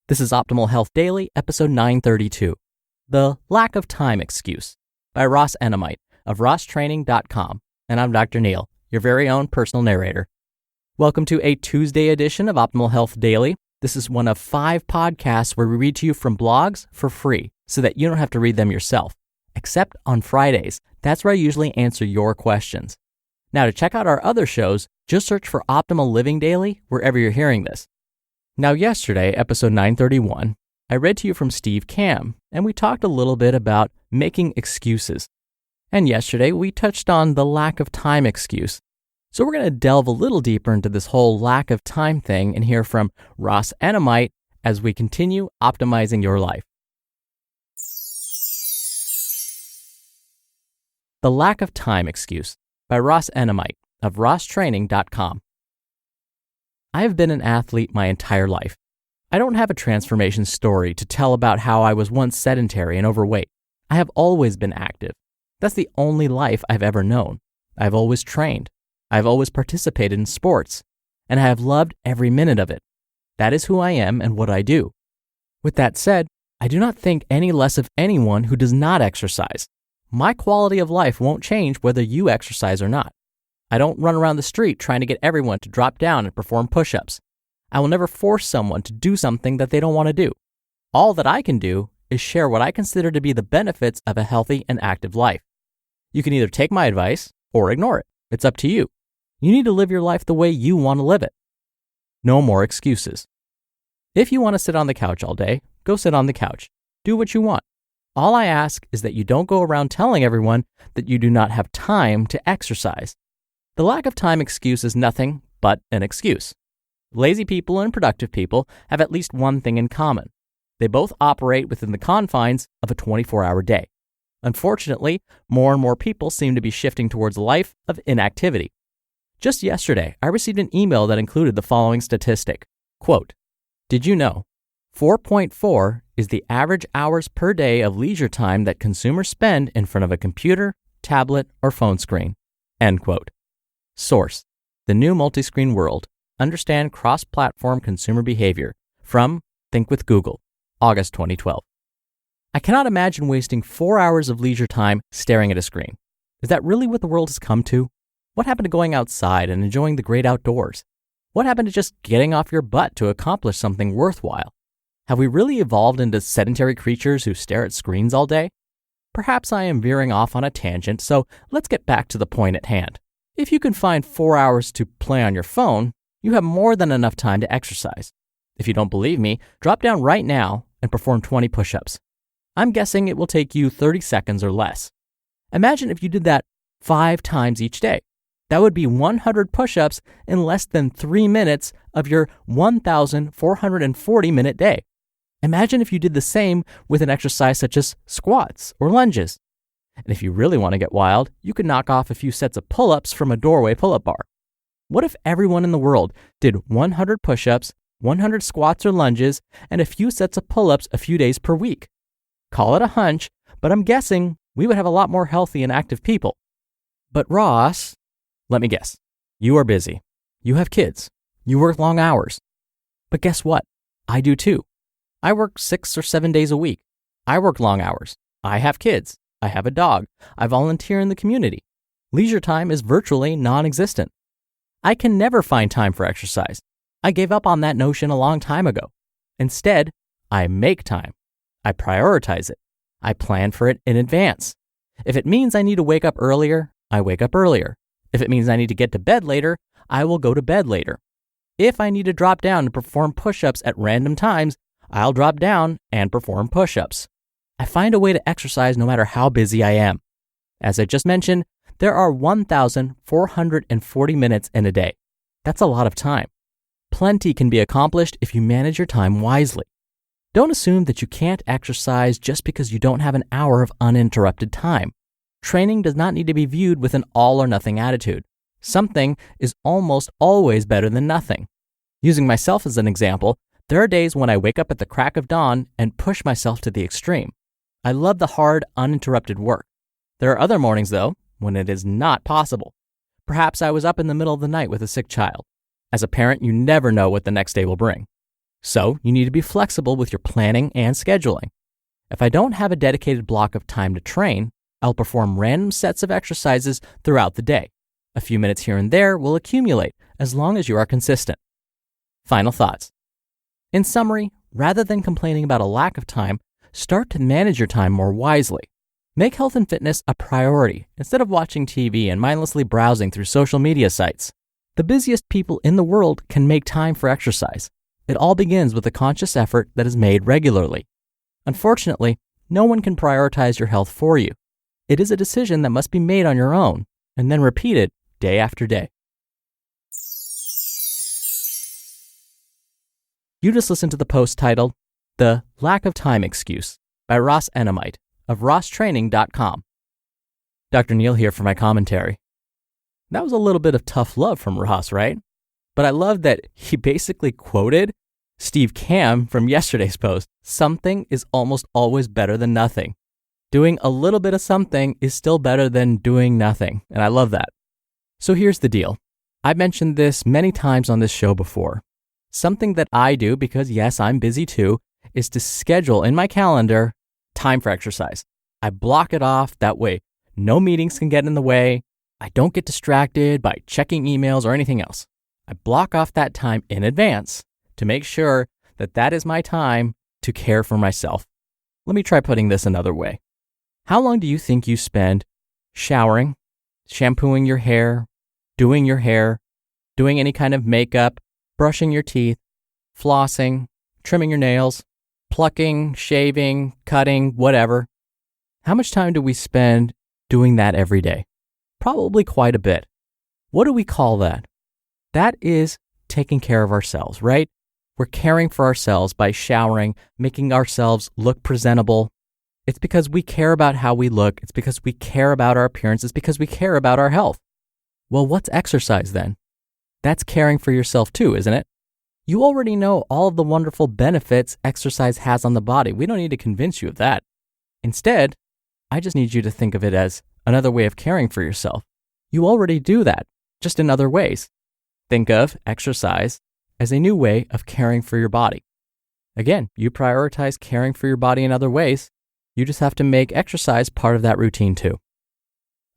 This is Optimal Health Daily, episode 932, The Lack of Time Excuse, by Ross Enamait of RossTraining.com, and I'm Dr. Neil, your very own personal narrator. Welcome to a Tuesday edition of Optimal Health Daily. This is one of 5 podcasts where we read to you from blogs for free so that you don't have to read them yourself, except on Fridays. That's where I usually answer your questions. Now, to check out our other shows, just search for Optimal Living Daily wherever you're hearing this. Now, yesterday, episode 931, I read to you from Steve Kamb, and we talked a little bit about making excuses. And yesterday, we touched on the lack of time excuse. So we're going to delve a little deeper into this whole lack of time thing and hear from Ross Enamait as we continue optimizing your life. The Lack of Time Excuse, by Ross Enamait of RossTraining.com. I have been an athlete my entire life. I don't have a transformation story to tell about how I was once sedentary and overweight. I have always been active. That's the only life I've ever known. I've always trained. I've always participated in sports, and I have loved every minute of it. That is who I am and what I do. With that said, I do not think any less of anyone who does not exercise. My quality of life won't change whether you exercise or not. I don't run around the street trying to get everyone to drop down and perform push-ups. I will never force someone to do something that they don't want to do. All that I can do is share what I consider to be the benefits of a healthy and active life. You can either take my advice or ignore it. It's up to you. You need to live your life the way you want to live it. No more excuses. If you want to sit on the couch all day, go sit on the couch. Do what you want. All I ask is that you don't go around telling everyone that you do not have time to exercise. The lack of time excuse is nothing but an excuse. Lazy people and productive people have at least one thing in common. They both operate within the confines of a 24-hour day. Unfortunately, more and more people seem to be shifting towards a life of inactivity. Just yesterday, I received an email that included the following statistic. Quote, "Did you know 4.4 is the average hours per day of leisure time that consumers spend in front of a computer, tablet, or phone screen?" End quote. Source: The New Multiscreen World. Understand Cross-Platform Consumer Behavior. From Think with Google, August 2012. I cannot imagine wasting 4 hours of leisure time staring at a screen. Is that really what the world has come to? What happened to going outside and enjoying the great outdoors? What happened to just getting off your butt to accomplish something worthwhile? Have we really evolved into sedentary creatures who stare at screens all day? Perhaps I am veering off on a tangent, so let's get back to the point at hand. If you can find 4 hours to play on your phone, you have more than enough time to exercise. If you don't believe me, drop down right now and perform 20 push-ups. I'm guessing it will take you 30 seconds or less. Imagine if you did that 5 times each day. That would be 100 push-ups in less than 3 minutes of your 1,440-minute day. Imagine if you did the same with an exercise such as squats or lunges. And if you really want to get wild, you could knock off a few sets of pull-ups from a doorway pull-up bar. What if everyone in the world did 100 push-ups, 100 squats or lunges, and a few sets of pull-ups a few days per week? Call it a hunch, but I'm guessing we would have a lot more healthy and active people. But Ross, let me guess. You are busy. You have kids. You work long hours. But guess what? I do too. I work 6 or 7 days a week. I work long hours. I have kids. I have a dog. I volunteer in the community. Leisure time is virtually non-existent. I can never find time for exercise. I gave up on that notion a long time ago. Instead, I make time. I prioritize it. I plan for it in advance. If it means I need to wake up earlier, I wake up earlier. If it means I need to get to bed later, I will go to bed later. If I need to drop down and perform push-ups at random times, I'll drop down and perform push-ups. I find a way to exercise no matter how busy I am. As I just mentioned, there are 1,440 minutes in a day. That's a lot of time. Plenty can be accomplished if you manage your time wisely. Don't assume that you can't exercise just because you don't have an hour of uninterrupted time. Training does not need to be viewed with an all-or-nothing attitude. Something is almost always better than nothing. Using myself as an example, there are days when I wake up at the crack of dawn and push myself to the extreme. I love the hard, uninterrupted work. There are other mornings, though, when it is not possible. Perhaps I was up in the middle of the night with a sick child. As a parent, you never know what the next day will bring. So you need to be flexible with your planning and scheduling. If I don't have a dedicated block of time to train, I'll perform random sets of exercises throughout the day. A few minutes here and there will accumulate as long as you are consistent. Final thoughts. In summary, rather than complaining about a lack of time, start to manage your time more wisely. Make health and fitness a priority instead of watching TV and mindlessly browsing through social media sites. The busiest people in the world can make time for exercise. It all begins with a conscious effort that is made regularly. Unfortunately, no one can prioritize your health for you. It is a decision that must be made on your own and then repeated day after day. You just listened to the post titled, "The Lack of Time Excuse" by Ross Enamait of RossTraining.com. Dr. Neil here for my commentary. That was a little bit of tough love from Ross, right? But I love that he basically quoted Steve Kamb from yesterday's post. Something is almost always better than nothing. Doing a little bit of something is still better than doing nothing, and I love that. So here's the deal. I've mentioned this many times on this show before. Something that I do, because yes, I'm busy too, is to schedule in my calendar time for exercise. I block it off, that way no meetings can get in the way. I don't get distracted by checking emails or anything else. I block off that time in advance to make sure that that is my time to care for myself. Let me try putting this another way. How long do you think you spend showering, shampooing your hair, doing any kind of makeup, brushing your teeth, flossing, trimming your nails, plucking, shaving, cutting, whatever? How much time do we spend doing that every day? Probably quite a bit. What do we call that? That is taking care of ourselves, right? We're caring for ourselves by showering, making ourselves look presentable. It's because we care about how we look. It's because we care about our appearance. It's because we care about our health. Well, what's exercise then? That's caring for yourself too, isn't it? You already know all of the wonderful benefits exercise has on the body. We don't need to convince you of that. Instead, I just need you to think of it as another way of caring for yourself. You already do that, just in other ways. Think of exercise as a new way of caring for your body. Again, you prioritize caring for your body in other ways. You just have to make exercise part of that routine too.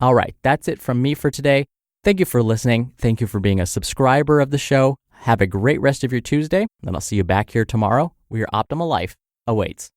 All right, that's it from me for today. Thank you for listening. Thank you for being a subscriber of the show. Have a great rest of your Tuesday, and I'll see you back here tomorrow where your optimal life awaits.